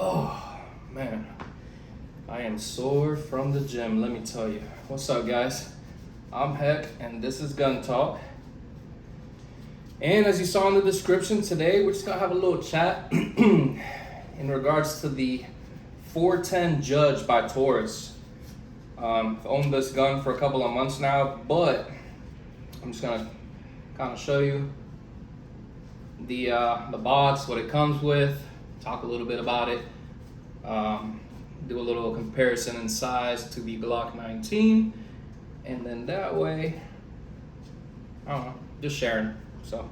Oh, man. I am sore from the gym, let me tell you. What's up, guys? I'm Heck, and this is Gun Talk. And as you saw in the description today, we're just gonna have a little chat in regards to the 410 Judge by Taurus. I've owned this gun for a couple of months now, but I'm just gonna kind of show you the box, what it comes with, talk a little bit about it, do a little comparison in size to the Glock 19, and then that way, I don't know, just sharing. So,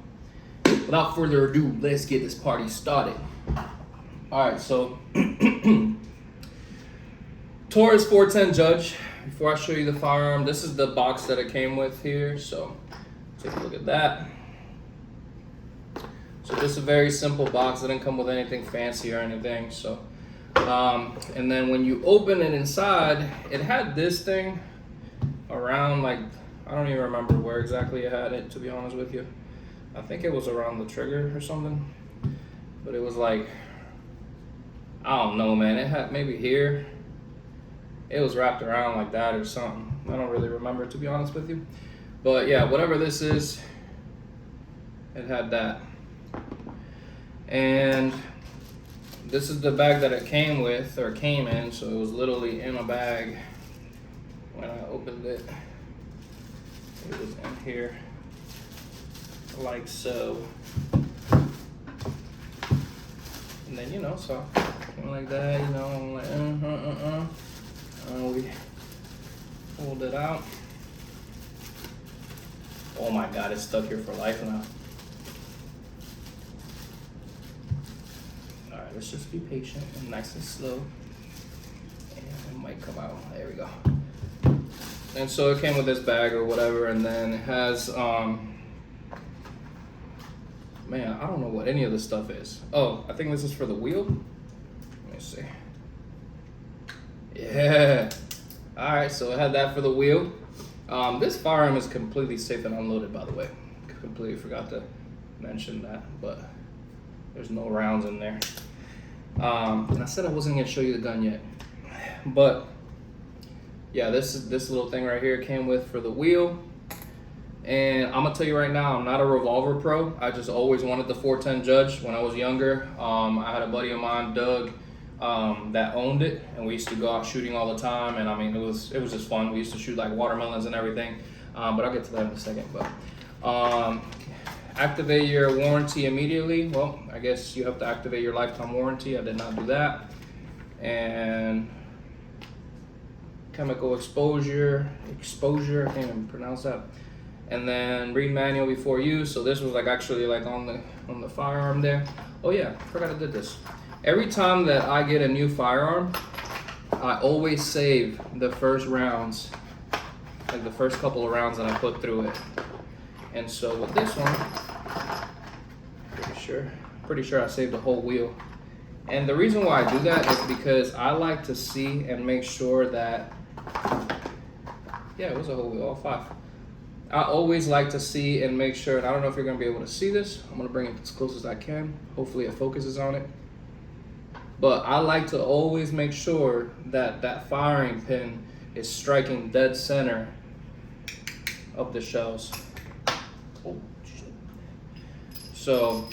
without further ado, let's get this party started. All right, so Taurus 410 Judge. Before I show you the firearm, this is the box that it came with here. So, take a look at that. So just a very simple box. It didn't come with anything fancy or anything. So, and then when you open it inside, it had this thing around, like, I don't even remember where exactly it had it, to be honest with you. I think it was around the trigger or something, but it was like, I don't know, man. It had maybe here. It was wrapped around like that or something. I don't really remember, to be honest with you. But yeah, whatever this is, it had that. And this is the bag that it came with, or came in, so it was literally in a bag when I opened it. It was in here, like so. And then, you know, so like that, you know, I'm like, we pulled it out. Oh my God, it's stuck here for life now. All right, let's just be patient and nice and slow. And it might come out. There we go. And so it came with this bag or whatever, and then it has, man, I don't know what any of this stuff is. Oh, I think this is for the wheel. Let me see. Yeah. All right, so it had that for the wheel. This firearm is completely safe and unloaded, by the way. Completely forgot to mention that, but there's no rounds in there. And I said I wasn't gonna show you the gun yet, but yeah, this little thing right here came with for the wheel. And I'm gonna tell you right now, I'm not a revolver pro. I just always wanted the 410 Judge when I was younger. I had a buddy of mine, Doug, that owned it, and we used to go out shooting all the time. And I mean, it was just fun. We used to shoot like watermelons and everything. But I'll get to that in a second. But activate your warranty immediately. Well, I guess you have to activate your lifetime warranty. I did not do that. And chemical exposure, I can't even pronounce that. And then read manual before use. So this was like actually like on the firearm there. Oh yeah, forgot I did this. Every time that I get a new firearm, I always save the first rounds, like the first couple of rounds that I put through it. And so with this one, pretty sure I saved the whole wheel. And the reason why I do that is because I like to see and make sure that, yeah, it was a whole wheel, all 5. I always like to see and make sure, and I don't know if you're gonna be able to see this. I'm gonna bring it as close as I can. Hopefully it focuses on it. But I like to always make sure that that firing pin is striking dead center of the shells. Oh, shit. So,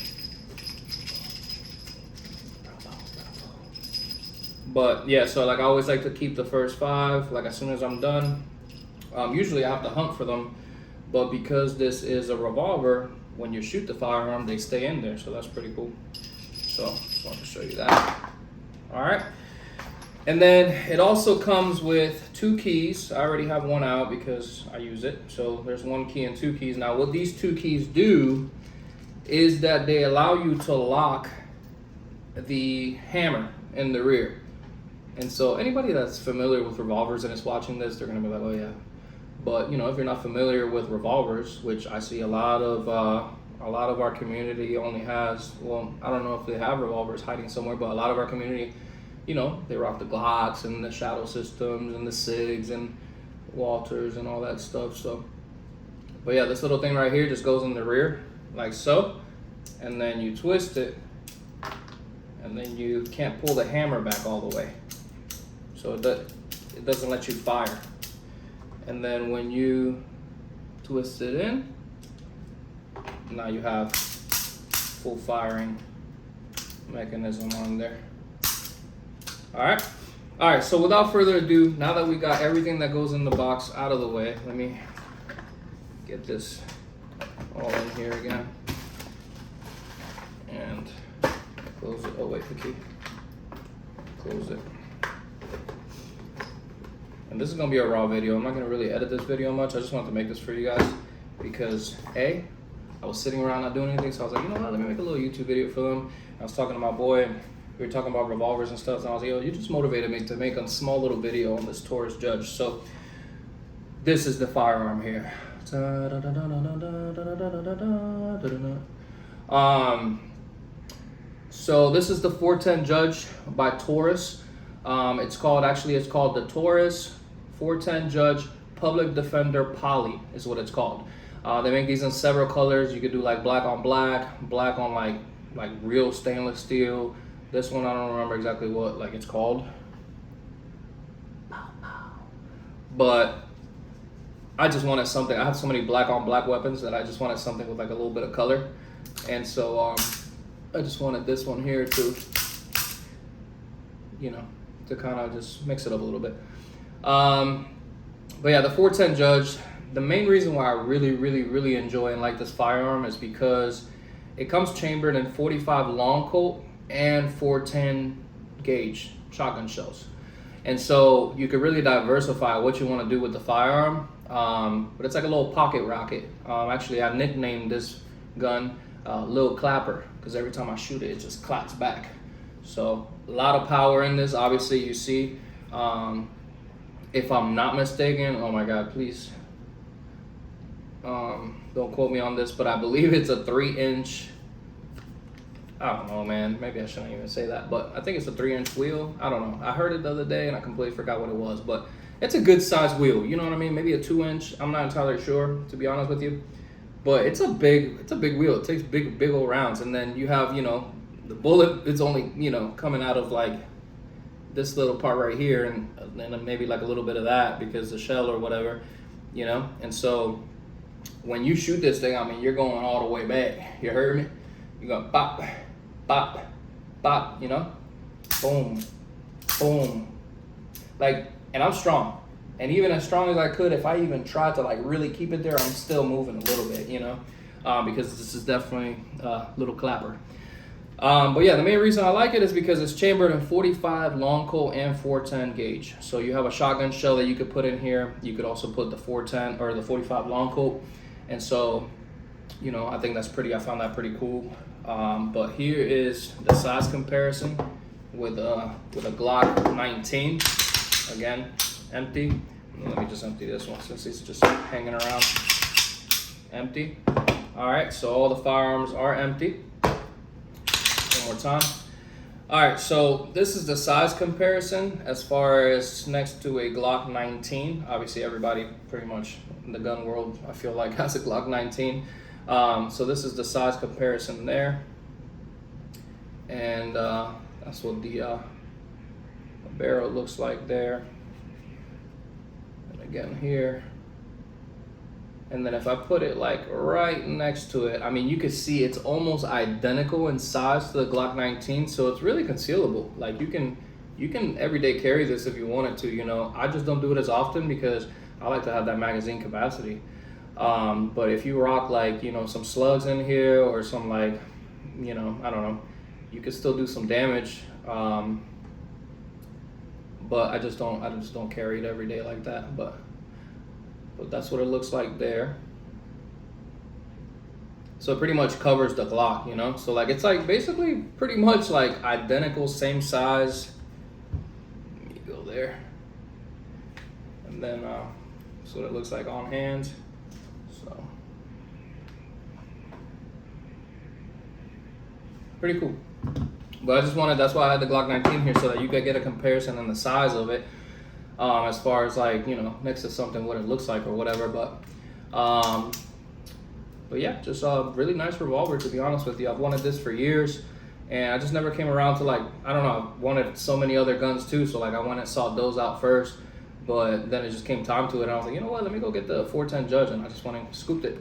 but yeah, so like I always like to keep the first 5, like as soon as I'm done. Usually I have to hunt for them, but because this is a revolver, when you shoot the firearm, they stay in there, so that's pretty cool. So, just wanted to show you that. All right. And then it also comes with 2 keys. I already have one out because I use it. So there's 1 key and 2 keys. Now what these 2 keys do is that they allow you to lock the hammer in the rear. And so anybody that's familiar with revolvers and is watching this, they're gonna be like, oh yeah. But you know, if you're not familiar with revolvers, which I see a lot of our community only has, well, I don't know if they have revolvers hiding somewhere, but a lot of our community, you know, they rock the Glocks and the Shadow Systems and the SIGs and Walters and all that stuff. So, but yeah, this little thing right here just goes in the rear like so, and then you twist it, and then you can't pull the hammer back all the way. So it doesn't let you fire. And then when you twist it in, now you have full firing mechanism on there. All right, so without further ado, now that we got everything that goes in the box out of the way, let me get this all in here again. And close it. Oh wait, the key. Close it. And this is gonna be a raw video. I'm not gonna really edit this video much. I just wanted to make this for you guys because I was sitting around not doing anything, so I was like, you know what, let me make a little YouTube video for them. I was talking to my boy, and we were talking about revolvers and stuff, and I was like, yo, you just motivated me to make a small little video on this 410Judge. So this is the firearm here. So this is the 410Judge by Taurus. It's called the Taurus 410Judge Public Defender Poly is what it's called. They make these in several colors. You could do like black on black, black on like real stainless steel. This one I don't remember exactly what like it's called, but I just wanted something. I have so many black on black weapons that I just wanted something with like a little bit of color, and so I just wanted this one here to, you know, to kind of just mix it up a little bit. But yeah, the 410Judge. The main reason why I really enjoy and like this firearm is because it comes chambered in 45 long Colt and 410 gauge shotgun shells, and so you could really diversify what you want to do with the firearm. But it's like a little pocket rocket. Actually, I nicknamed this gun Lil Clapper because every time I shoot it, it just claps back. So a lot of power in this. Obviously, you see. If I'm not mistaken, oh my God, please don't quote me on this, but I believe it's a 3-inch. I don't know, man. Maybe I shouldn't even say that, but I think it's a 3-inch wheel. I don't know. I heard it the other day and I completely forgot what it was, but it's a good size wheel. You know what I mean? Maybe a 2-inch. I'm not entirely sure, to be honest with you, but it's a big wheel. It takes big old rounds, and then you have, you know, the bullet. It's only, you know, coming out of like this little part right here, and then maybe like a little bit of that because the shell or whatever, you know. And so when you shoot this thing, I mean, you're going all the way back. You heard me? You're going bop, bop, bop, you know? Boom, boom. Like, and I'm strong. And even as strong as I could, if I even tried to like really keep it there, I'm still moving a little bit, you know? Because this is definitely a little clapper. But yeah, the main reason I like it is because it's chambered in 45 long Colt and 410 gauge. So you have a shotgun shell that you could put in here. You could also put the 410 or the 45 long Colt. And so, you know, I think that's I found that pretty cool. But here is the size comparison with a Glock 19. Again, empty. Let me just empty this one since it's just hanging around. Empty. All right, so all the firearms are empty. One more time. All right, so this is the size comparison as far as next to a Glock 19. Obviously, everybody pretty much in the gun world, I feel like, has a Glock 19. So this is the size comparison there. And that's what the barrel looks like there. And again here. And then if I put it like right next to it, I mean, you can see it's almost identical in size to the Glock 19, so it's really concealable. Like you can everyday carry this if you wanted to, you know. I just don't do it as often because I like to have that magazine capacity. But if you rock like, you know, some slugs in here or some like, you know, I don't know, you could still do some damage. But I just don't carry it every day like that. But that's what it looks like there. So it pretty much covers the Glock, you know? So like it's like basically pretty much like identical, same size. Let me go there. And then that's what it looks like on hand. So pretty cool. But that's why I had the Glock 19 here, so that you could get a comparison in the size of it. As far as like, you know, next to something, what it looks like or whatever, but yeah, just a really nice revolver, to be honest with you. I've wanted this for years, and I just never came around to, like, I don't know, I wanted so many other guns too, so like I went and sought those out first, but then it just came time to it, and I was like, you know what, let me go get the 410 Judge, and I just went and scooped it.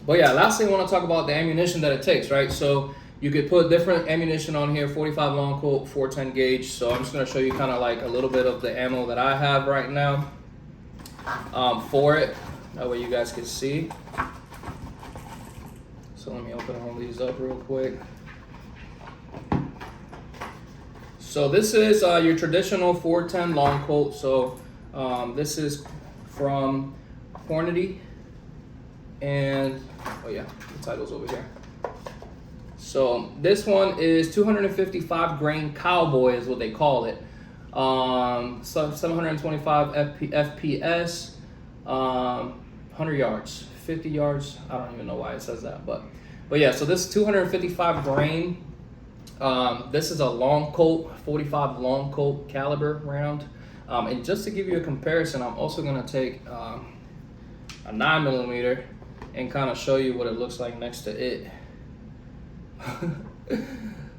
But yeah, last thing I want to talk about the ammunition that it takes, right? So you could put different ammunition on here, 45 long Colt, 410 gauge. So I'm just going to show you kind of like a little bit of the ammo that I have right now for it. That way you guys can see. So let me open all these up real quick. So this is your traditional 410 long Colt. So this is from Hornady. And, oh yeah, the title's over here. So this one is 255 grain cowboy is what they call it. So 725 FPS, 100 yards, 50 yards. I don't even know why it says that, but yeah. So this 255 grain. This is a long Colt, 45 long Colt caliber round. And just to give you a comparison, I'm also gonna take a 9mm and kind of show you what it looks like next to it.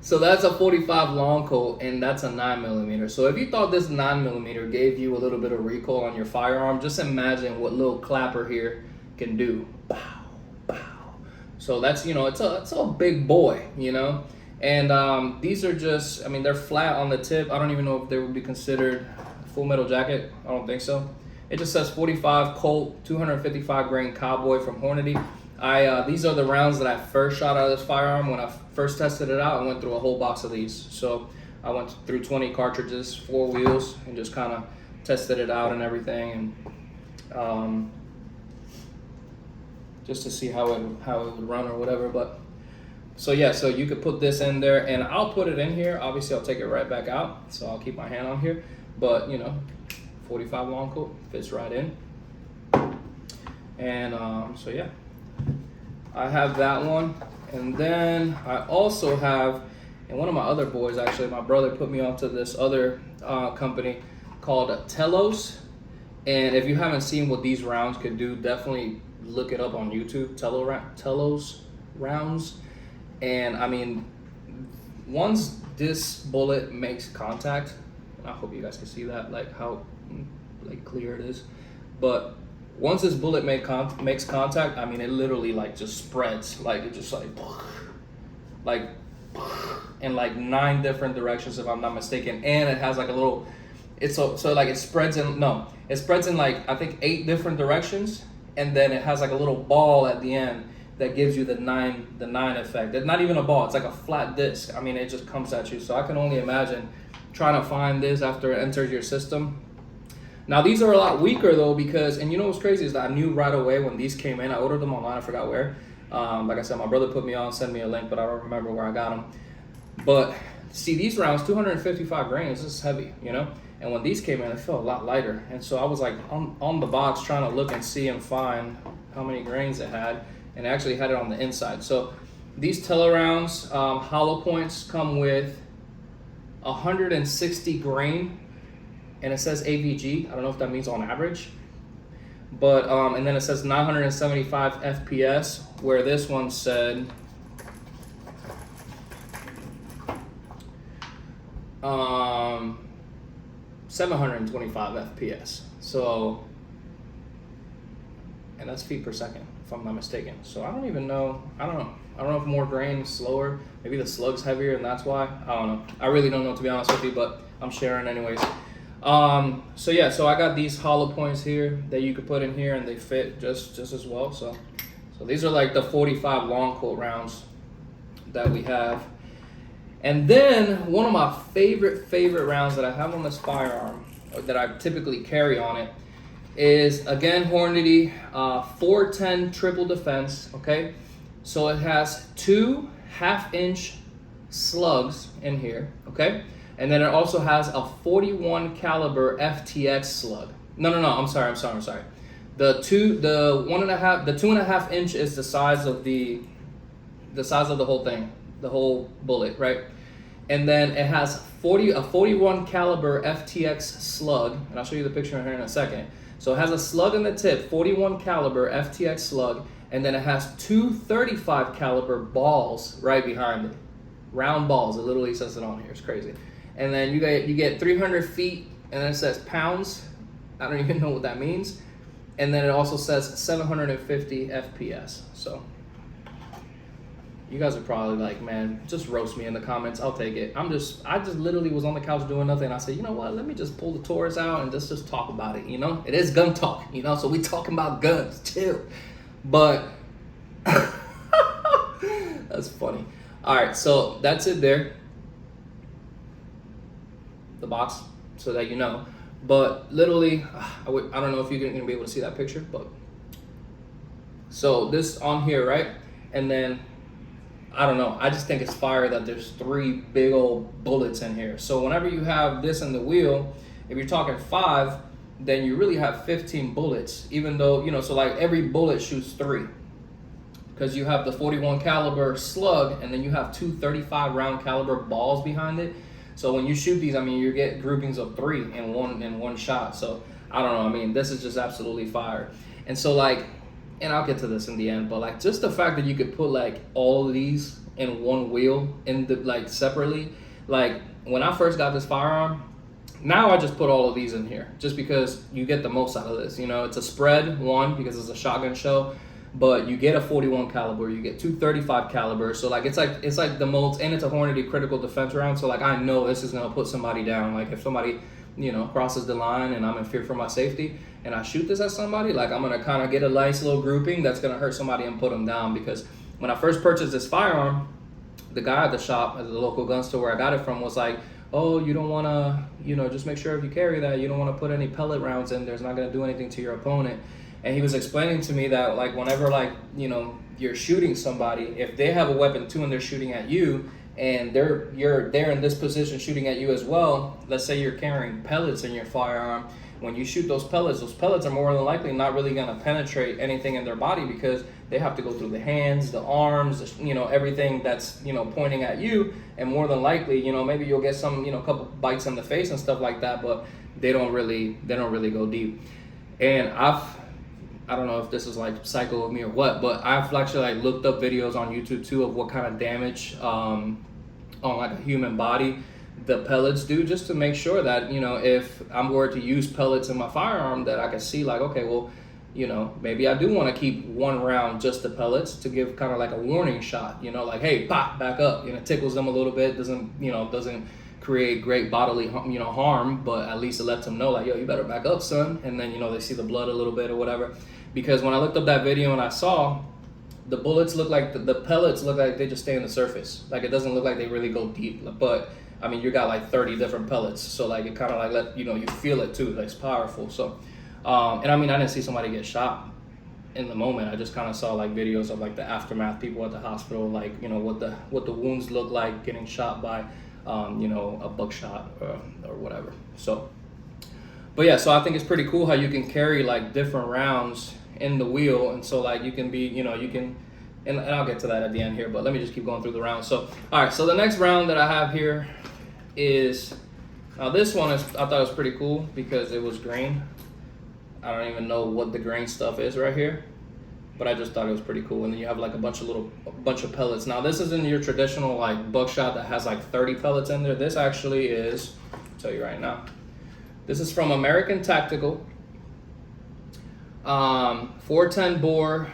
So that's a 45 long Colt, and that's a 9mm. So if you thought this 9mm gave you a little bit of recoil on your firearm, just imagine what little clapper here can do. Pow, pow. So that's, you know, it's a big boy, you know. And these are just, I mean, they're flat on the tip. I don't even know if they would be considered full metal jacket. I don't think so. It just says 45 Colt, 255 grain cowboy from Hornady. These are the rounds that I first shot out of this firearm. When I first tested it out, I went through a whole box of these. So I went through 20 cartridges, 4 wheels, and just kind of tested it out and everything, and just to see how it would run or whatever. But so yeah, so you could put this in there, and I'll put it in here. Obviously, I'll take it right back out, so I'll keep my hand on here. But you know, 45 long Colt fits right in. And so yeah, I have that one. And then I also have, and one of my other boys, actually, my brother put me onto this other company called Telos. And if you haven't seen what these rounds could do, definitely look it up on YouTube, Telos rounds. And I mean, once this bullet makes contact, and I hope you guys can see that, like how like clear it is, but once this bullet makes contact, I mean, it literally like just spreads, like it just like in like 9 different directions, if I'm not mistaken. And it has like a little, it's so like it spreads in like I think 8 different directions, and then it has like a little ball at the end that gives you the nine effect. It's not even a ball, it's like a flat disc. I mean, it just comes at you. So I can only imagine trying to find this after it enters your system. Now these are a lot weaker though, because, and you know what's crazy is that I knew right away when these came in. I ordered them online, I forgot where. Like I said, my brother put me on, sent me a link, but I don't remember where I got them. But see, these rounds, 255 grains, this is heavy, you know? And when these came in, it felt a lot lighter. And so I was like on the box trying to look and see and find how many grains it had, and it actually had it on the inside. So these Tele rounds, hollow points come with 160 grain, and it says AVG. I don't know if that means on average, but and then it says 975 FPS, where this one said 725 FPS. So, and that's feet per second, if I'm not mistaken. So I don't even know. I don't know if more grain is slower. Maybe the slug's heavier, and that's why. I don't know. I really don't know, to be honest with you, but I'm sharing anyways. So yeah, so I got these hollow points here that you could put in here, and they fit just as well. So these are like the 45 long Colt rounds that we have. And then one of my favorite rounds that I have on this firearm, or that I typically carry on it, is again Hornady 410 triple defense. Okay, so it has 2 half-inch slugs in here. Okay. And then it also has a 41 caliber FTX slug. No, I'm sorry. The 2.5 inch is the size of the whole thing, the whole bullet, right? And then it has a 41 caliber FTX slug, and I'll show you the picture here in a second. So it has a slug in the tip, 41 caliber FTX slug, and then it has two 35 caliber balls right behind it. Round balls. It literally says it on here. It's crazy. And then you get 300 feet, and then it says pounds. I don't even know what that means. And then it also says 750 FPS. So you guys are probably like, man, just roast me in the comments. I'll take it. I just literally was on the couch doing nothing. I said, you know what? Let me just pull the Taurus out and just talk about it. You know, it is gun talk. You know, so we talking about guns too. But that's funny. All right, so that's it there. The box, so that you know. But literally, I don't know if you're gonna be able to see that picture, but so this on here, right? And then I don't know. I just think it's fire that there's 3 big old bullets in here. So whenever you have this in the wheel, if you're talking 5, then you really have 15 bullets. Even though, you know, so like every bullet shoots 3, because you have the 41 caliber slug, and then you have 2 35 round caliber balls behind it. So when you shoot these, I mean, you get groupings of 3 in one shot. So I don't know. I mean, this is just absolutely fire. And so like, and I'll get to this in the end, but like just the fact that you could put like all of these in one wheel in the like separately, like when I first got this firearm, now I just put all of these in here just because you get the most out of this. You know, it's a spread one because it's a shotgun shell, but you get a 41 caliber, you get 2 35 caliber. So like it's like the most, and it's a Hornady critical defense round. So like I know this is gonna put somebody down. Like if somebody, you know, crosses the line and I'm in fear for my safety and I shoot this at somebody, like I'm gonna kind of get a nice little grouping that's gonna hurt somebody and put them down. Because when I first purchased this firearm, the guy at the shop, at the local gun store where I got it from, was like, oh, you don't wanna, you know, just make sure if you carry that, you don't wanna put any pellet rounds in there. It's not gonna do anything to your opponent. And he was explaining to me that like whenever like, you know, you're shooting somebody, if they have a weapon too and they're shooting at you, and they're in this position shooting at you as well, let's say you're carrying pellets in your firearm, when you shoot those pellets are more than likely not really going to penetrate anything in their body, because they have to go through the hands, the arms, you know, everything that's, you know, pointing at you. And more than likely, you know, maybe you'll get some, you know, couple bites in the face and stuff like that, but they don't really go deep. And I don't know if this is like psycho of me or what, but I've actually like looked up videos on YouTube too of what kind of damage on like a human body the pellets do, just to make sure that, you know, if I'm going to use pellets in my firearm, that I can see like, okay, well, you know, maybe I do want to keep one round just the pellets to give kind of like a warning shot, you know, like, hey, pop, back up, you know, tickles them a little bit, doesn't create great bodily, you know, harm, but at least it lets them know like, yo, you better back up, son. And then, you know, they see the blood a little bit or whatever. Because when I looked up that video and I saw the bullets look like the pellets look like they just stay on the surface. Like it doesn't look like they really go deep. But I mean, you got like 30 different pellets, so like it kind of like let you know, you feel it too. Like it's powerful. So, and I mean, I didn't see somebody get shot in the moment. I just kind of saw like videos of like the aftermath, people at the hospital, like, you know, what the wounds look like getting shot by, you know, a buckshot or whatever. So, but yeah, so I think it's pretty cool how you can carry like different rounds in the wheel, and so like you can be, you know, you can, and I'll get to that at the end here, but let me just keep going through the rounds. So all right, so the next round that I have here is, now this one is, I thought it was pretty cool because it was green. I don't even know what the green stuff is right here, but I just thought it was pretty cool. And then you have like a bunch of pellets. Now this isn't your traditional like buckshot that has like 30 pellets in there. This actually is, I'll tell you right now, this is from American Tactical. 410 bore,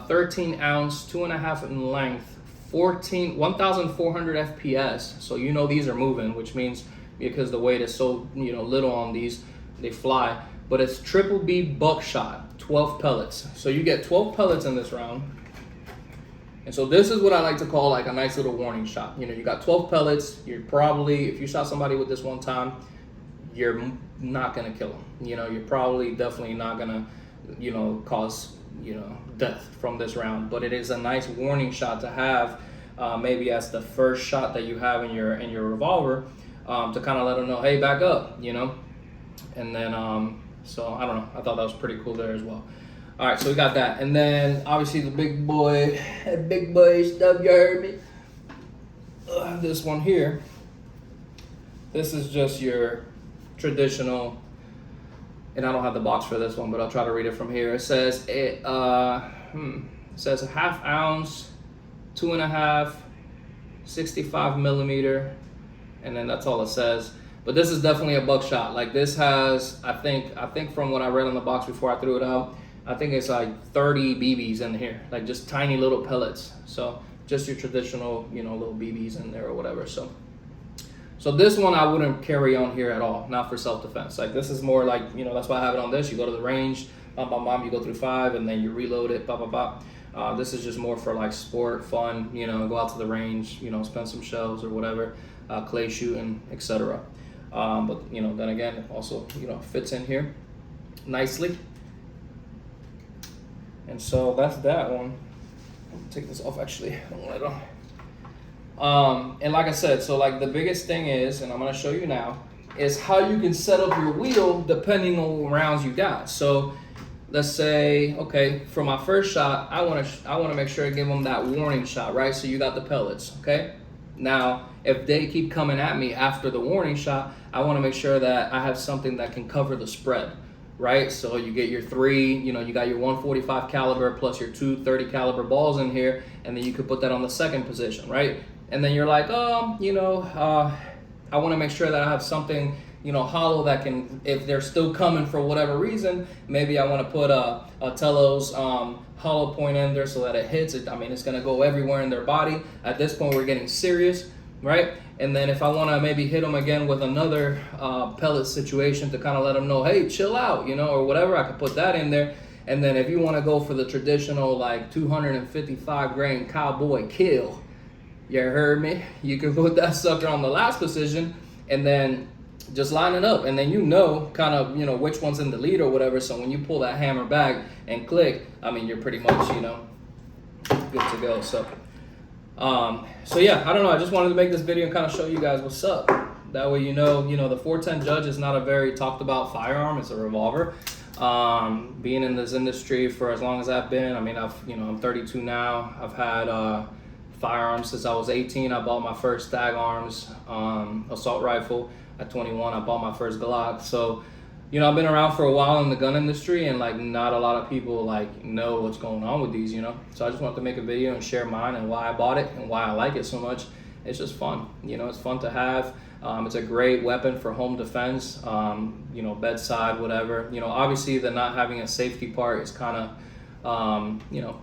13 ounce, 2.5 in length, 1,400 FPS. So you know these are moving, which means because the weight is so, you know, little on these, they fly. But it's triple B buckshot, 12 pellets. So you get 12 pellets in this round. And so this is what I like to call like a nice little warning shot. You know, you got 12 pellets. You're probably, if you shot somebody with this one time, you're not gonna kill them. You know, you're probably definitely not gonna, you know, cause, you know, death from this round. But it is a nice warning shot to have, maybe as the first shot that you have in your revolver, to kind of let them know, hey, back up, you know. And then so I don't know, I thought that was pretty cool there as well. All right, so we got that. And then obviously the big boy stuff, you heard me. This one here, this is just your traditional, and I don't have the box for this one, but I'll try to read it from here. It says, It says a 1/2 ounce, 2.5, 65 millimeter, and then that's all it says. But this is definitely a buckshot. Like this has, I think from what I read on the box before I threw it out, I think it's like 30 BBs in here, like just tiny little pellets. So just your traditional, you know, little BBs in there or whatever. So this one I wouldn't carry on here at all, not for self-defense. Like this is more like, you know, that's why I have it on this. You go to the range, bam, bam, bam, you go through 5 and then you reload it, blah, blah, blah. This is just more for like sport, fun, you know, go out to the range, you know, spend some shells or whatever, clay shooting, etc. But, you know, then again, it also, you know, fits in here nicely. And so that's that one. Take this off actually, I don't let it on. And like I said, so like the biggest thing is, and I'm gonna show you now, is how you can set up your wheel depending on what rounds you got. So let's say, okay, for my first shot, I wanna make sure I give them that warning shot, right? So you got the pellets, okay? Now, if they keep coming at me after the warning shot, I wanna make sure that I have something that can cover the spread, right? So you get your 3, you know, you got your 145 caliber plus your 230 caliber balls in here, and then you could put that on the second position, right? And then you're like, you know, I want to make sure that I have something, you know, hollow that can, if they're still coming for whatever reason, maybe I want to put a Telos hollow point in there so that it hits it. I mean, it's going to go everywhere in their body. At this point, we're getting serious, right? And then if I want to maybe hit them again with another pellet situation to kind of let them know, hey, chill out, you know, or whatever, I could put that in there. And then if you want to go for the traditional like 255 grain cowboy kill, you heard me? You can put that sucker on the last position and then just line it up. And then you know kind of, you know, which one's in the lead or whatever. So when you pull that hammer back and click, I mean, you're pretty much, you know, good to go. So yeah, I don't know. I just wanted to make this video and kind of show you guys what's up. That way, you know, the 410 Judge is not a very talked about firearm. It's a revolver. Being in this industry for as long as I've been, I mean, I'm 32 now. I've had firearms since I was 18. I bought my first Stag Arms assault rifle. At 21, I bought my first Glock. So, you know, I've been around for a while in the gun industry, and like not a lot of people like know what's going on with these, you know. So I just wanted to make a video and share mine and why I bought it and why I like it so much. It's just fun, you know. It's fun to have. It's a great weapon for home defense, you know, bedside, whatever. You know, obviously the not having a safety part is kind of, you know,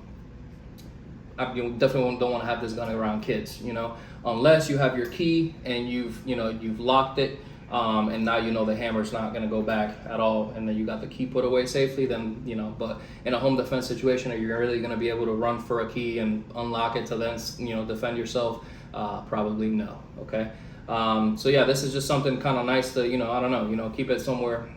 you definitely don't want to have this gun around kids, you know, unless you have your key and you've locked it, and now you know the hammer's not going to go back at all, and then you got the key put away safely, then, you know. But in a home defense situation, are you really going to be able to run for a key and unlock it to then, you know, defend yourself? Probably no. Okay. So yeah, this is just something kind of nice to, you know, I don't know, you know, keep it somewhere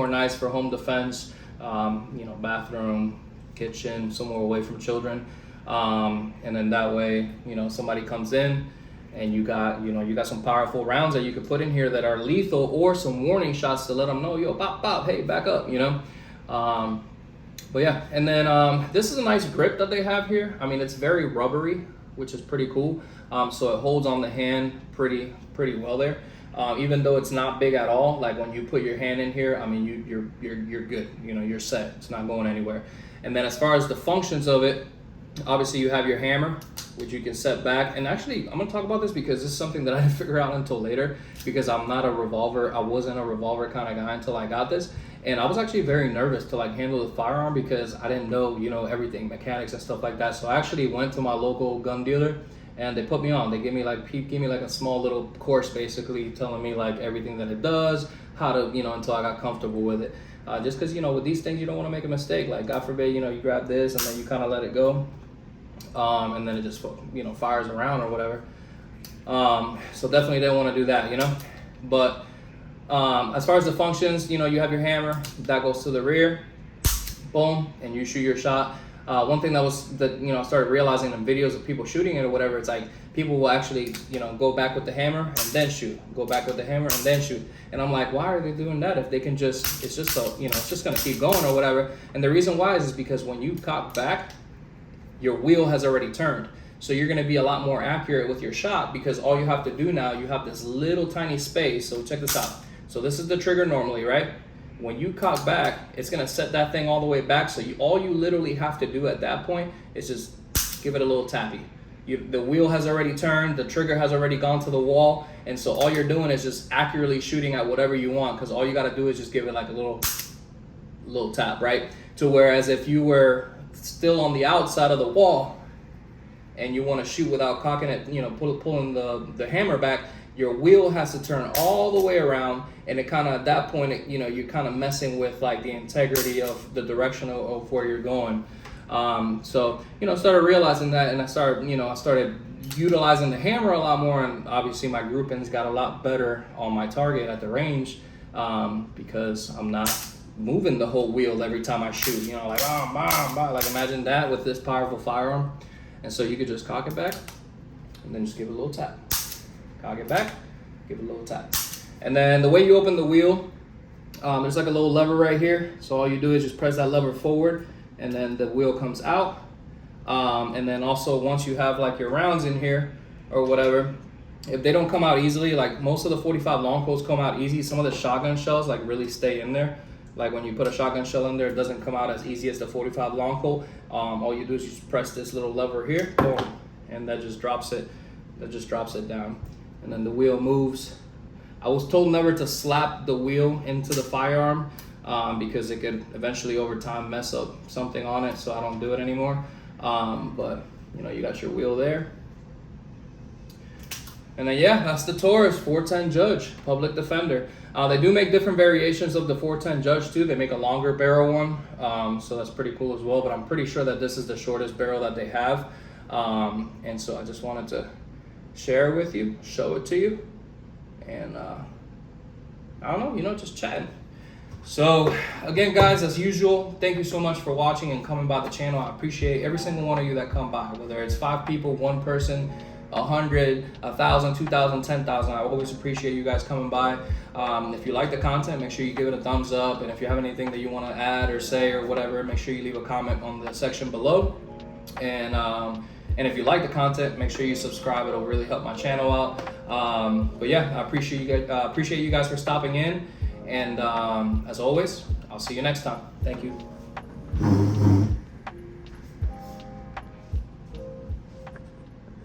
nice for home defense, you know, bathroom, kitchen, somewhere away from children. And then that way, you know, somebody comes in and you got some powerful rounds that you could put in here that are lethal, or some warning shots to let them know, yo, pop, pop, hey, back up, you know. But yeah, and then this is a nice grip that they have here. I mean, it's very rubbery, which is pretty cool. So it holds on the hand pretty well there. Even though it's not big at all, like when you put your hand in here, I mean, you're good, you know, you're set. It's not going anywhere. And then as far as the functions of it, obviously you have your hammer, which you can set back. And actually, I'm gonna talk about this because this is something that I didn't figure out until later, because I wasn't a revolver kind of guy until I got this. And I was actually very nervous to like handle the firearm because I didn't know, you know, everything, mechanics and stuff like that. So I actually went to my local gun dealer and they put me on. They gave me like a small little course, basically telling me like everything that it does, how to, you know, until I got comfortable with it. Just because, you know, with these things, you don't want to make a mistake. Like, God forbid, you know, you grab this and then you kind of let it go. And then it just, you know, fires around or whatever. So definitely didn't want to do that, you know. But as far as the functions, you know, you have your hammer, that goes to the rear, boom, and you shoot your shot. One thing that you know, I started realizing in videos of people shooting it or whatever, it's like people will actually, you know, go back with the hammer and then shoot, go back with the hammer and then shoot. And I'm like, why are they doing that if they can just, it's just so, you know, it's just gonna keep going or whatever. And the reason why is because when you cock back, your wheel has already turned. So you're gonna be a lot more accurate with your shot, because all you have to do now, you have this little tiny space. So check this out. So this is the trigger normally, right? when you cock back, it's gonna set that thing all the way back. So all you literally have to do at that point is just give it a little tappy. The wheel has already turned, the trigger has already gone to the wall, and so all you're doing is just accurately shooting at whatever you want, because all you got to do is just give it like a little tap, right? To whereas if you were still on the outside of the wall and you want to shoot without cocking it, you know, pulling the hammer back, your wheel has to turn all the way around, and it kind of at that point, you know, you're kind of messing with like the integrity of the direction of where you're going. So, you know, started realizing that, and I started utilizing the hammer a lot more, and obviously my groupings got a lot better on my target at the range, because I'm not moving the whole wheel every time I shoot, you know, like, like imagine that with this powerful firearm. And so you could just cock it back and then just give it a little tap. Cock it back, give it a little tap. And then the way you open the wheel, there's like a little lever right here. So all you do is just press that lever forward, and then the wheel comes out. And then also once you have like your rounds in here or whatever, if they don't come out easily, like most of the 45 long Colts come out easy. Some of the shotgun shells like really stay in there. Like when you put a shotgun shell in there, it doesn't come out as easy as the 45 long Colt. All you do is just press this little lever here, boom, and that just drops it. That just drops it down, and then the wheel moves. I was told never to slap the wheel into the firearm, because it could eventually over time mess up something on it, so I don't do it anymore. But you know, you got your wheel there. And then yeah, that's the Taurus 410 Judge Public Defender. They do make different variations of the 410 Judge too. They make a longer barrel one, so that's pretty cool as well. But I'm pretty sure that this is the shortest barrel that they have. And so I just wanted to share it with you, show it to you, and I don't know, you know, just chatting. So again, guys, as usual, thank you so much for watching and coming by the channel. I appreciate every single one of you that come by, whether it's 5 people, 1 person, 100, 1,000, 2,000, 10,000. I always appreciate you guys coming by. If you like the content, make sure you give it a thumbs up, and if you have anything that you want to add or say or whatever, make sure you leave a comment on the section below. And if you like the content, make sure you subscribe. It'll really help my channel out. But yeah, I appreciate you guys for stopping in, and as always, I'll see you next time. Thank you.